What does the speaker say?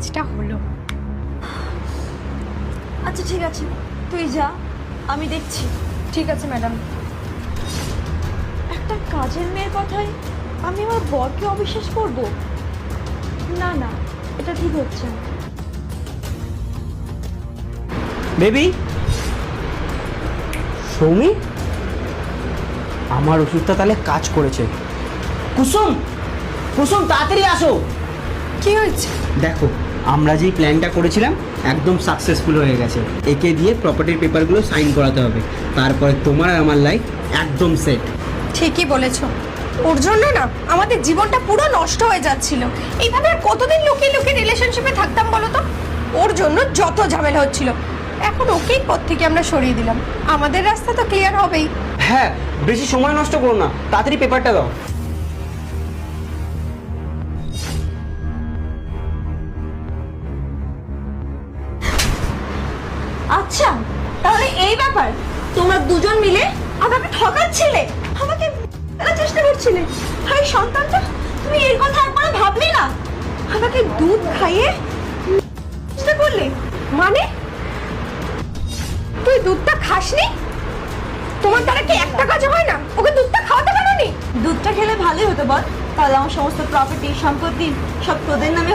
কাজটা হলো। আচ্ছা ঠিক আছে, তুই যা, আমি দেখছি। ঠিক আছে ম্যাডাম। একটা কাজের মেয়ের কথায় আমি আমার বরকে অবিশ্বাস করব? না না, এটা ঠিক হচ্ছে না। বেবি, সৌমি, আমার ওষুধটা তাহলে কাজ করেছে। কুসুম, কুসুম তাড়াতাড়ি আসো। কি হয়েছে? দেখো, আমরা যেই প্ল্যানটা করেছিলাম একদম সাকসেসফুল হয়ে গেছে। একে দিয়ে প্রপার্টির পেপারগুলো সাইন করাতে হবে, তারপরে তোমার আর আমার লাইফ একদম সেট। ঠিকই বলেছো, ওর জন্য না আমাদের জীবনটা পুরো নষ্ট হয়ে যাচ্ছিল। এইভাবে আর কতদিন লুকিয়ে লুকিয়ে রিলেশনশিপে থাকতাম বলো তো? ওর জন্য যত ঝামেলা হচ্ছিল, এখন ওকেই পথ থেকে আমরা সরিয়ে দিলাম। আমাদের রাস্তা তো ক্লিয়ার হবেই। হ্যাঁ, বেশি সময় নষ্ট করো না, তাড়াতাড়ি পেপারটা দাও। আচ্ছা, তাহলে এই ব্যাপার, তোমরা দুজন মিলে আমাকে ঠকাচ্ছিলে, আমাকে মেলার চেষ্টা করছিলে। হাই সন্তানটা, তুমি এর কথা একবার ভাবলে না? আমাকে দুধ খাইয়ে চেষ্টা করলে। মানে তুই দুধটা খাসনি? তোমার দ্বারা কি একটা কাজ হয় না? ওকে দুধটা খাওয়াতে পারোনি? দুধটা খেলে ভালোই হতো বল, তাহলে আমার সমস্ত প্রপার্টি সম্পত্তি সব তোদের নামে